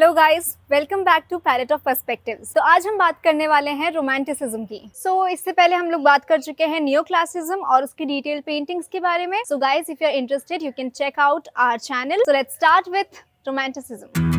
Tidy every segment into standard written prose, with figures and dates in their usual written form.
Hello guys, welcome back to palette of perspectives. तो आज हम बात करने वाले हैं रोमांटिसिज्म की। इससे पहले हम लोग बात कर चुके हैं नियो क्लासिज्म और उसकी डिटेल पेंटिंग्स के बारे में। So guys, if you are interested you can check out our channel. So let's start with romanticism.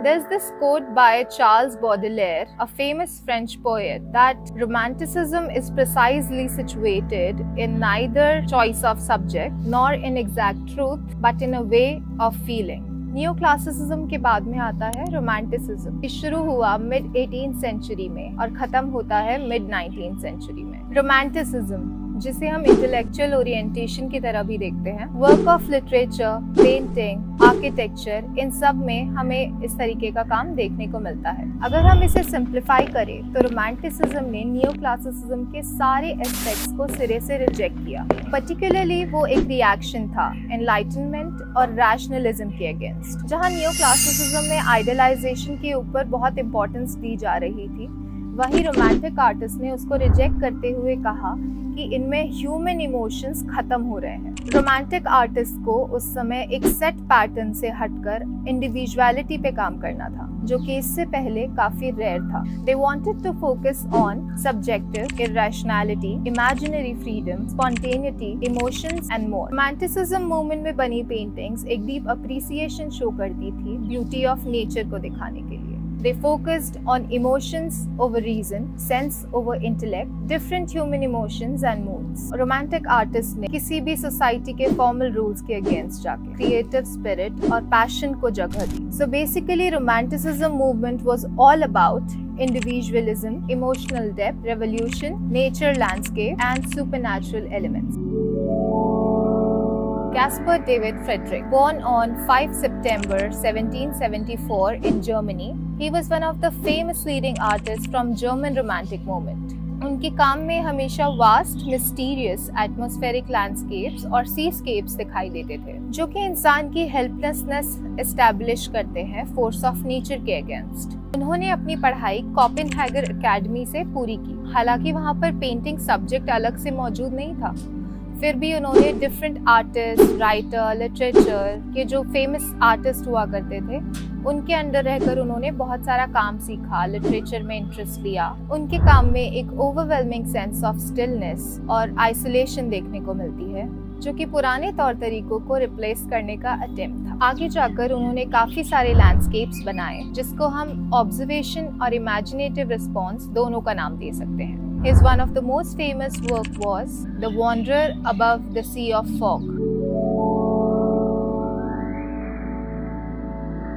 There's this quote by Charles Baudelaire, a famous French poet, that romanticism is precisely situated in neither choice of subject nor in exact truth, but in a way of feeling. Neo classicism के बाद में आता है romanticism. ये शुरू हुआ mid 18th century में और खत्म होता है मिड 19th सेंचुरी में। रोमांटिसिज्म, जिसे हम इंटेलेक्चुअल ओरिएंटेशन की तरह भी देखते हैं, work of literature, painting, architecture, इन सब में हमें इस तरीके का काम देखने को मिलता है। अगर हम इसे सिंप्लीफाई करें तो रोमांटिसिज्म ने नियो क्लासिसिज्म के सारे एस्पेक्ट्स को सिरे से रिजेक्ट किया। पर्टिकुलरली वो एक रिएक्शन था एनलाइटनमेंट और रैशनलिज्म के अगेंस्ट। जहाँ नियो क्लासिसिज्म में आइडियलाइजेशन के ऊपर बहुत इंपॉर्टेंस दी जा रही थी, वहीं रोमांटिक आर्टिस्ट ने उसको रिजेक्ट करते हुए कहा कि इनमें ह्यूमन इमोशंस खत्म हो रहे हैं। रोमांटिक आर्टिस्ट को उस समय एक सेट पैटर्न से हटकर इंडिविजुअलिटी पे काम करना था, जो कि इससे पहले काफी रेयर था। They wanted to focus on subjective, irrationality, imaginary freedom, spontaneity, emotions and more. Romanticism movement में बनी पेंटिंग्स एक डीप अप्रिसिएशन शो करती थी ब्यूटी ऑफ नेचर को दिखाने के लिए। They focused on emotions over reason, sense over intellect, different human emotions and moods. Romantic artists ने किसी भी सोसाइटी के फॉर्मल रूल्स के अगेंस्ट जाके क्रिएटिव स्पिरिट और पैशन को जगह दी। So basically, romanticism movement was all about individualism, emotional depth, revolution, nature landscape and supernatural elements. Caspar David Friedrich, born on 5 September 1774 in Germany, he was one of the famous leading artists from German Romantic movement. उनके काम में हमेशा vast, mysterious, atmospheric landscapes और Seascapes दिखाई देते थे, जो कि इंसान की हेल्पलेसनेस एस्टैब्लिश करते हैं फोर्स ऑफ नेचर के अगेंस्ट। उन्होंने अपनी पढ़ाई कोपेनहेगन एकेडमी से पूरी की। हालांकि वहाँ पर पेंटिंग सब्जेक्ट अलग से मौजूद नहीं था, फिर भी उन्होंने डिफरेंट आर्टिस्ट, राइटर, लिटरेचर के जो फेमस आर्टिस्ट हुआ करते थे, उनके अंडर रहकर उन्होंने बहुत सारा काम सीखा, लिटरेचर में इंटरेस्ट लिया। उनके काम में एक ओवरवेलमिंग सेंस ऑफ स्टिलनेस और आइसोलेशन देखने को मिलती है, जो कि पुराने तौर तरीकों को रिप्लेस करने का अटेम्प्ट था। आगे जाकर उन्होंने काफी सारे लैंडस्केप्स बनाए, जिसको हम ऑब्जर्वेशन और इमेजिनेटिव रिस्पॉन्स दोनों का नाम दे सकते हैं। His one of the most famous work was The Wanderer Above the Sea of Fog.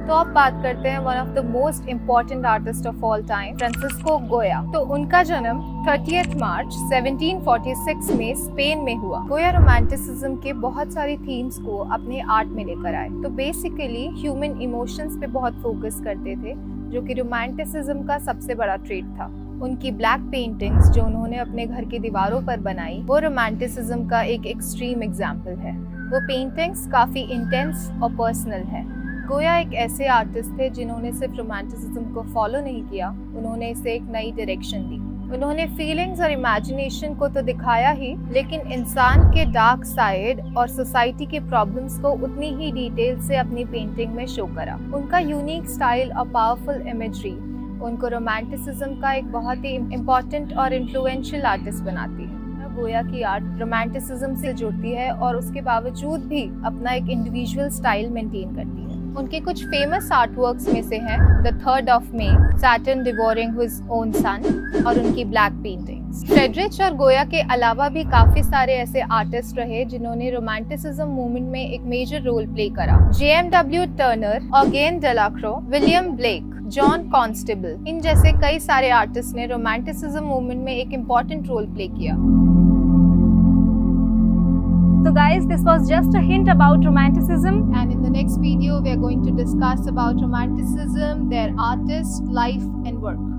तो अब बात करते हैं one of the most important artist of all time, Francisco गोया। तो उनका जन्म 30 मार्च 1746 में स्पेन में हुआ। गोया रोमांटिसिज्म के बहुत सारी थीम्स को अपने आर्ट में लेकर आए। तो बेसिकली ह्यूमन इमोशंस पे बहुत फोकस करते थे, जो कि रोमांटिसिज्म का सबसे बड़ा ट्रेट था। उनकी ब्लैक पेंटिंग्स जो उन्होंने अपने घर की दीवारों पर बनाई, वो रोमांटिसिज्म का एक एक्सट्रीम एग्जाम्पल है। वो पेंटिंग्स काफी इंटेंस और पर्सनल है। गोया एक ऐसे आर्टिस्ट थे जिन्होंने सिर्फ रोमांटिसिज्म को फॉलो नहीं किया, उन्होंने इसे एक नई डायरेक्शन दी। उन्होंने फीलिंग्स और इमेजिनेशन को तो दिखाया ही, लेकिन इंसान के डार्क साइड और सोसाइटी के प्रॉब्लम्स को उतनी ही डिटेल से अपनी पेंटिंग में शो करा। उनका यूनिक स्टाइल और पावरफुल इमेजरी उनको रोमांटिसिज्म का एक बहुत ही इम्पोर्टेंट और इन्फ्लुएंशियल आर्टिस्ट बनाती है। गोया की आर्ट रोमांटिसिज्म से जुड़ती है और उसके बावजूद भी अपना एक इंडिविजुअल स्टाइल मेंटेन करती है। उनके कुछ फेमस आर्ट वर्क्स में से हैं the 3rd of May, Saturn devouring his own son और उनकी ब्लैक पेंटिंग्स। फ्रेडरिच और गोया के अलावा भी काफी सारे ऐसे आर्टिस्ट रहे जिन्होंने रोमांटिसिज्म मूवमेंट में एक मेजर रोल प्ले करा। JMW Turner, Eugene Delacroix, William Blake, John Constable, इन जैसे कई सारे आर्टिस्ट ने रोमांटिसिज्म मूवमेंट में एक इम्पोर्टेंट रोल प्ले किया। So guys, this was just a hint about Romanticism. And in the next video, we are going to discuss about Romanticism, their artist, life and work.